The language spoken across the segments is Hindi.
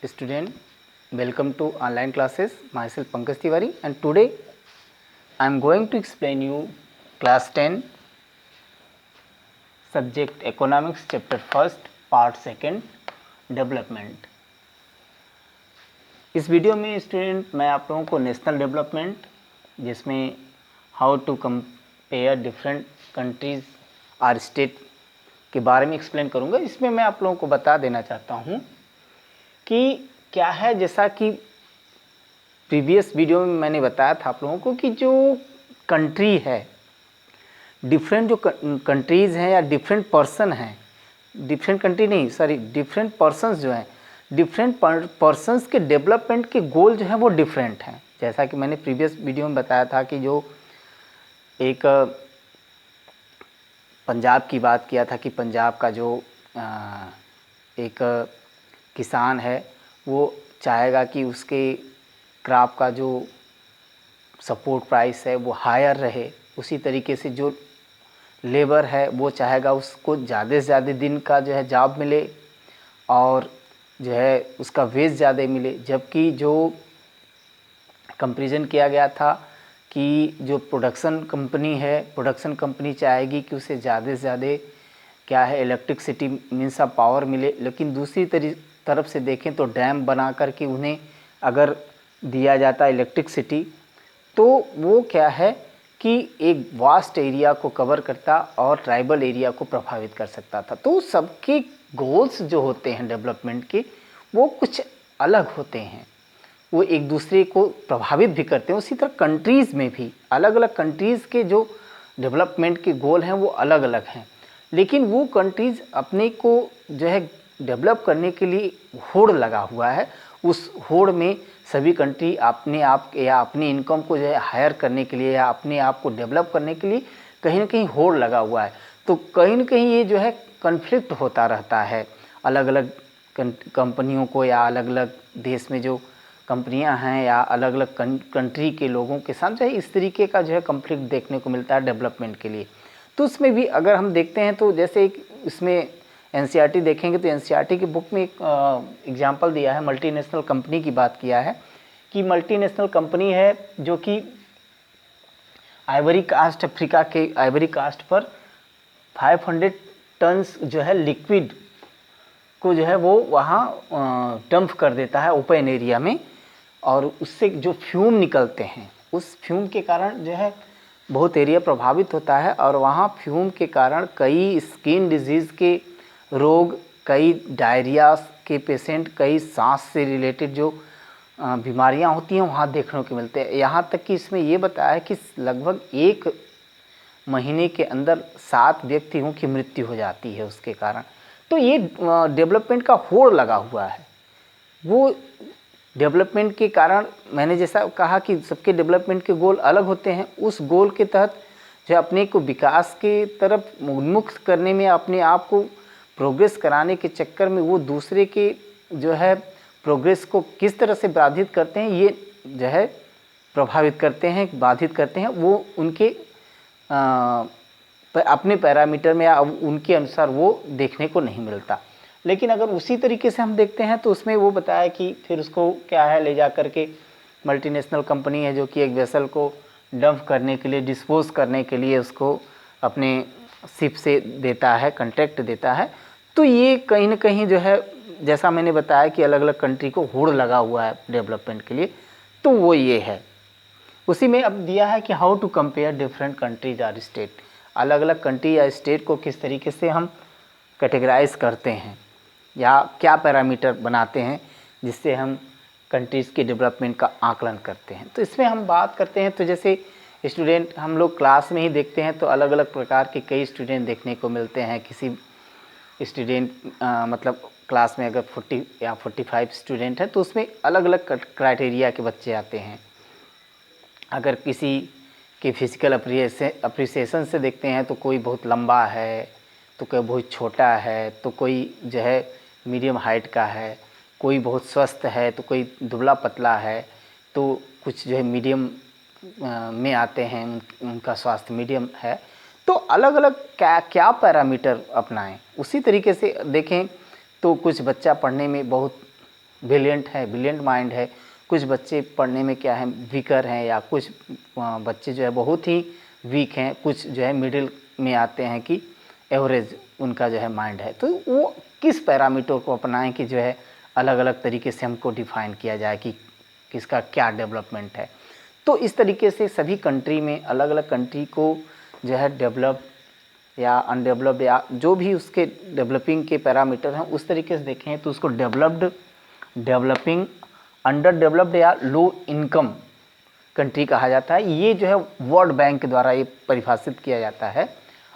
student, welcome to online classes. Myself Pankaj Tiwari, and today I am going to explain you class 10 subject economics chapter 1st part 2nd development. इस वीडियो में स्टूडेंट मैं आप लोगों को नेशनल डेवलपमेंट जिसमें how to compare different countries और स्टेट के बारे में एक्सप्लेन करूंगा। इसमें मैं आप लोगों को बता देना चाहता हूं कि क्या है, जैसा कि प्रीवियस वीडियो में मैंने बताया था आप लोगों को कि जो कंट्री है, डिफरेंट जो कंट्रीज़ हैं या डिफरेंट पर्सन हैं, डिफरेंट कंट्री नहीं सॉरी डिफरेंट पर्सन्स जो हैं, डिफरेंट पर्सन्स के डेवलपमेंट के गोल जो हैं वो डिफरेंट हैं। जैसा कि मैंने प्रीवियस वीडियो में बताया था कि जो एक पंजाब की बात किया था कि पंजाब का जो एक किसान है वो चाहेगा कि उसके क्रॉप का जो सपोर्ट प्राइस है वो हायर रहे। उसी तरीके से जो लेबर है वो चाहेगा उसको ज़्यादा से ज़्यादा दिन का जो है जॉब मिले और जो है उसका वेज ज़्यादा मिले। जबकि जो कंपैरिजन किया गया था कि जो प्रोडक्शन कंपनी है, प्रोडक्शन कंपनी चाहेगी कि उसे ज़्यादा से ज़्यादा क्या है इलेक्ट्रिसिटी मीन्स ऑफ पावर मिले। लेकिन दूसरी तरफ से देखें तो डैम बना कर के उन्हें अगर दिया जाता इलेक्ट्रिसिटी तो वो क्या है कि एक वास्ट एरिया को कवर करता और ट्राइबल एरिया को प्रभावित कर सकता था। तो सबके गोल्स जो होते हैं डेवलपमेंट के वो कुछ अलग होते हैं, वो एक दूसरे को प्रभावित भी करते हैं। उसी तरह कंट्रीज़ में भी अलग अलग कंट्रीज़ के जो डेवलपमेंट के गोल हैं वो अलग अलग हैं, लेकिन वो कंट्रीज़ अपने को जो है डेवलप करने के लिए होड़ लगा हुआ है। उस होड़ में सभी कंट्री अपने आप या अपनी इनकम को जो है हायर करने के लिए या अपने आप को डेवलप करने के लिए कहीं ना कहीं होड़ लगा हुआ है। तो कहीं ना कहीं ये जो है कन्फ्लिक्ट होता रहता है अलग अलग कंपनियों को या अलग अलग देश में जो कंपनियां हैं या अलग अलग कंट्री के लोगों के साथ जो है इस तरीके का जो है कन्फ्लिक्ट देखने को मिलता है डेवलपमेंट के लिए। तो उसमें भी अगर हम देखते हैं तो जैसे एक इसमें एनसीईआरटी देखेंगे तो एनसीईआरटी की बुक में एक एग्जाम्पल दिया है, मल्टीनेशनल कंपनी की बात किया है कि मल्टीनेशनल कंपनी है जो कि आइवरी कास्ट, अफ्रीका के आइवरी कास्ट पर 500 टन्स जो है लिक्विड को जो है वो वहाँ डंप कर देता है ओपन एरिया में, और उससे जो फ्यूम निकलते हैं उस फ्यूम के कारण जो है बहुत एरिया प्रभावित होता है। और वहाँ फ्यूम के कारण कई स्किन डिजीज़ के रोग, कई डायरिया के पेशेंट, कई सांस से रिलेटेड जो बीमारियां होती हैं वहाँ देखने को मिलते हैं। यहाँ तक कि इसमें ये बताया है कि लगभग 1 महीने के अंदर 7 व्यक्तियों की मृत्यु हो जाती है उसके कारण। तो ये डेवलपमेंट का होड़ लगा हुआ है। वो डेवलपमेंट के कारण मैंने जैसा कहा कि सबके डेवलपमेंट के गोल अलग होते हैं, उस गोल के तहत जो अपने को विकास के तरफ उन्मुख करने में, अपने आप को प्रोग्रेस कराने के चक्कर में वो दूसरे के जो है प्रोग्रेस को किस तरह से बाधित करते हैं, ये जो है प्रभावित करते हैं, बाधित करते हैं। वो उनके अपने पैरामीटर में या उनके अनुसार वो देखने को नहीं मिलता। लेकिन अगर उसी तरीके से हम देखते हैं तो उसमें वो बताया कि फिर उसको क्या है ले जा करके मल्टीनेशनल कंपनी है जो कि एक वेसल को डंप करने के लिए, डिस्पोज करने के लिए उसको अपने शिप से देता है, कॉन्ट्रैक्ट देता है। तो ये कहीं ना कहीं जो है जैसा मैंने बताया कि अलग अलग कंट्री को होड़ लगा हुआ है डेवलपमेंट के लिए, तो वो ये है। उसी में अब दिया है कि how to compare different countries और स्टेट, अलग अलग कंट्री या स्टेट को किस तरीके से हम कैटेगराइज करते हैं या क्या पैरामीटर बनाते हैं जिससे हम कंट्रीज़ के डेवलपमेंट का आकलन करते हैं। तो इसमें हम बात करते हैं तो जैसे स्टूडेंट हम लोग क्लास में ही देखते हैं तो अलग अलग प्रकार के कई स्टूडेंट देखने को मिलते हैं। किसी स्टूडेंट मतलब क्लास में अगर 40 या 45 स्टूडेंट है तो उसमें अलग अलग क्राइटेरिया के बच्चे आते हैं। अगर किसी के फिजिकल अप्रिसिएशन से देखते हैं तो कोई बहुत लंबा है, तो कोई बहुत छोटा है, तो कोई जो है मीडियम हाइट का है, कोई बहुत स्वस्थ है, तो कोई दुबला पतला है, तो कुछ जो है मीडियम में आते हैं, उनका स्वास्थ्य मीडियम है। तो अलग अलग क्या पैरामीटर अपनाएं। उसी तरीके से देखें तो कुछ बच्चा पढ़ने में बहुत ब्रिलियंट है, ब्रिलियंट माइंड है, कुछ बच्चे पढ़ने में क्या है वीकर हैं, या कुछ बच्चे जो है बहुत ही वीक हैं, कुछ जो है मिडिल में आते हैं कि एवरेज उनका जो है माइंड है। तो वो किस पैरामीटर को अपनाएं कि जो है अलग अलग तरीके से हमको डिफ़ाइन किया जाए कि किसका क्या डेवलपमेंट है। तो इस तरीके से सभी कंट्री में अलग अलग कंट्री को जो है डेवलप या अनडेवलप्ड या जो भी उसके डेवलपिंग के पैरामीटर हैं उस तरीके से देखें तो उसको डेवलप्ड, डेवलपिंग, अंडर डेवलप्ड या लो इनकम कंट्री कहा जाता है। ये जो है वर्ल्ड बैंक के द्वारा ये परिभाषित किया जाता है।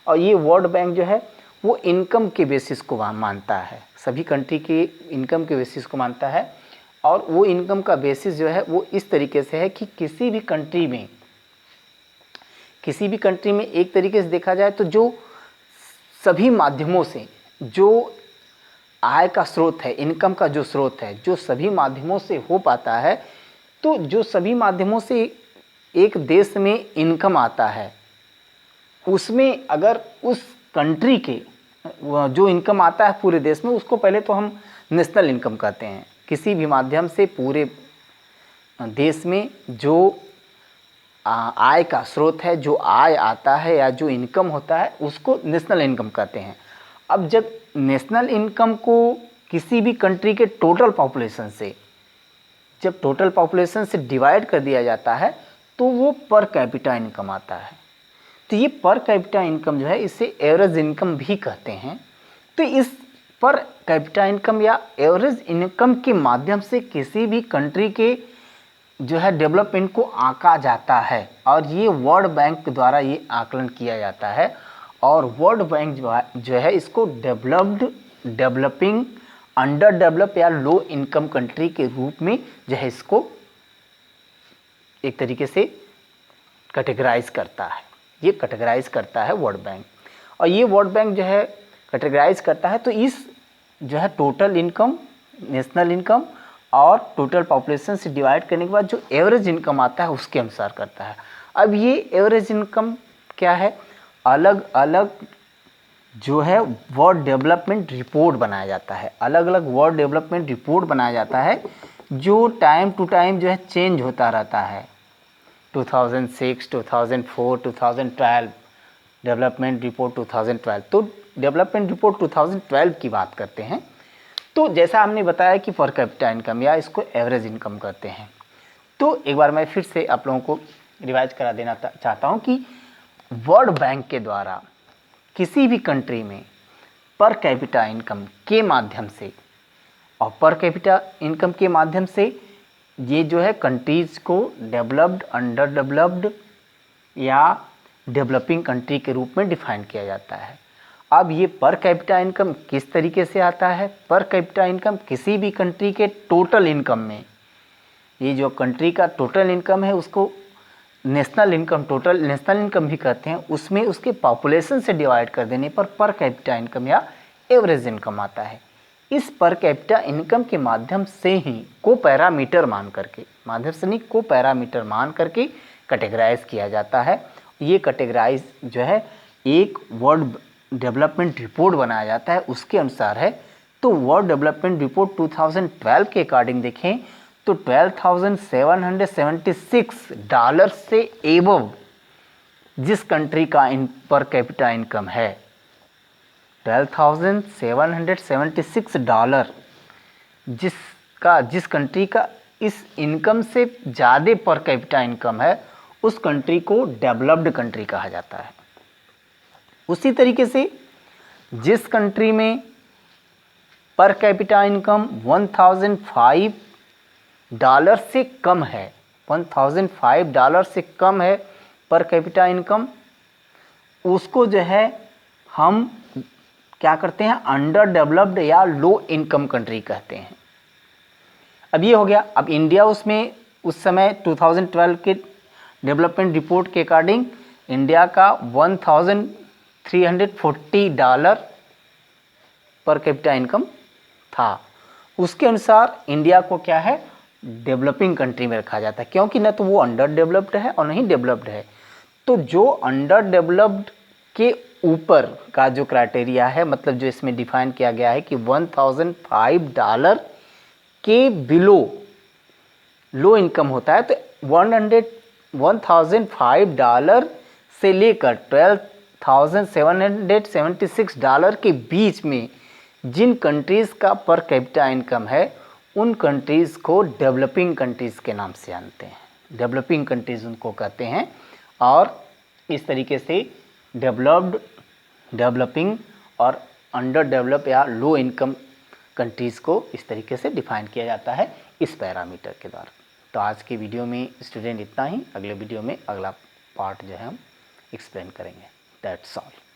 और ये वर्ल्ड बैंक जो है वो इनकम के बेसिस को मानता है, सभी कंट्री के इनकम के बेसिस को मानता है। और वो इनकम का बेसिस जो है वो इस तरीके से है कि किसी भी कंट्री में एक तरीके से देखा जाए तो जो सभी माध्यमों से जो आय का स्रोत है, इनकम का जो स्रोत है, जो सभी माध्यमों से हो पाता है, तो जो सभी माध्यमों से एक देश में इनकम आता है उसमें अगर उस कंट्री के जो इनकम आता है पूरे देश में उसको पहले तो हम नेशनल इनकम कहते हैं। किसी भी माध्यम से पूरे देश में जो आय का स्रोत है, जो आय आता है या जो इनकम होता है उसको नेशनल इनकम कहते हैं। अब जब नेशनल इनकम को किसी भी कंट्री के टोटल पॉपुलेशन से डिवाइड कर दिया जाता है तो वो पर कैपिटा इनकम आता है। तो ये पर कैपिटा इनकम जो है इसे एवरेज इनकम भी कहते हैं। तो इस पर कैपिटा इनकम या एवरेज इनकम के माध्यम से किसी भी कंट्री के जो है डेवलपमेंट को आंका जाता है और ये वर्ल्ड बैंक द्वारा ये आकलन किया जाता है। और वर्ल्ड बैंक जो है इसको डेवलप्ड, डेवलपिंग, अंडर डेवलप या लो इनकम कंट्री के रूप में जो है इसको एक तरीके से कैटेगराइज करता है। ये कैटेगराइज करता है वर्ल्ड बैंक। और ये वर्ल्ड बैंक जो है कैटेगराइज करता है तो इस जो है टोटल इनकम, नेशनल इनकम और टोटल पॉपुलेशन से डिवाइड करने के बाद जो एवरेज इनकम आता है उसके अनुसार करता है। अब ये एवरेज इनकम क्या है, अलग अलग जो है वर्ल्ड डेवलपमेंट रिपोर्ट बनाया जाता है, अलग अलग वर्ल्ड डेवलपमेंट रिपोर्ट बनाया जाता है जो टाइम टू टाइम जो है चेंज होता रहता है। 2006, 2004, 2012 डेवलपमेंट रिपोर्ट 2012। तो डेवलपमेंट रिपोर्ट 2012 की बात करते हैं। तो जैसा हमने बताया कि पर कैपिटा इनकम या इसको एवरेज इनकम कहते हैं। तो एक बार मैं फिर से आप लोगों को रिवाइज करा देना चाहता हूं कि वर्ल्ड बैंक के द्वारा किसी भी कंट्री में पर कैपिटा इनकम के माध्यम से और पर कैपिटा इनकम के माध्यम से ये जो है कंट्रीज़ को डेवलप्ड, अंडर डेवलप्ड या डेवलपिंग कंट्री के रूप में डिफाइन किया जाता है। अब ये पर कैपिटा इनकम किस तरीके से आता है, पर कैपिटा इनकम किसी भी कंट्री के टोटल इनकम में, ये जो कंट्री का टोटल इनकम है उसको national income, total national income भी कहते हैं, उसमें उसके पॉपुलेशन से डिवाइड कर देने पर कैपिटा इनकम या एवरेज इनकम आता है। इस पर कैपिटा इनकम के माध्यम से ही को पैरामीटर मान करके कैटेगराइज किया जाता है। ये कैटेगराइज जो है एक वर्ल्ड डेवलपमेंट रिपोर्ट बनाया जाता है उसके अनुसार है। तो वर्ल्ड डेवलपमेंट रिपोर्ट 2012 के अकॉर्डिंग देखें तो $12,776 से एबव जिस कंट्री का पर कैपिटा इनकम है, $12,776 जिस कंट्री का इस इनकम से ज़्यादा पर कैपिटा इनकम है उस कंट्री को डेवलप्ड कंट्री कहा जाता है। उसी तरीके से जिस कंट्री में पर कैपिटा इनकम $1,005 से कम है, $1,005 से कम है पर कैपिटा इनकम, उसको जो है हम क्या करते हैं, अंडर डेवलप्ड या लो इनकम कंट्री कहते हैं। अब ये हो गया। अब इंडिया उसमें उस समय 2012 के डेवलपमेंट रिपोर्ट के अकॉर्डिंग इंडिया का $1,340 पर कैपिटा इनकम था। उसके अनुसार इंडिया को क्या है, डेवलपिंग कंट्री में रखा जाता है, क्योंकि ना तो वो अंडर डेवलप्ड है और नहीं डेवलप्ड है। तो जो अंडर डेवलप्ड के ऊपर का जो क्राइटेरिया है, मतलब जो इसमें डिफाइन किया गया है कि $1,005 के बिलो लो इनकम होता है तो $1005 से लेकर $12,776 के बीच में जिन कंट्रीज़ का पर कैपिटा इनकम है उन कंट्रीज़ को डेवलपिंग कंट्रीज़ के नाम से जानते हैं, डेवलपिंग कंट्रीज़ उनको कहते हैं। और इस तरीके से डेवलप्ड, डेवलपिंग और अंडर डेवलप या लो इनकम कंट्रीज़ को इस तरीके से डिफाइन किया जाता है इस पैरामीटर के द्वारा। तो आज के वीडियो में स्टूडेंट इतना ही, अगले वीडियो में अगला पार्ट जो है हम एक्सप्लेन करेंगे। That's all.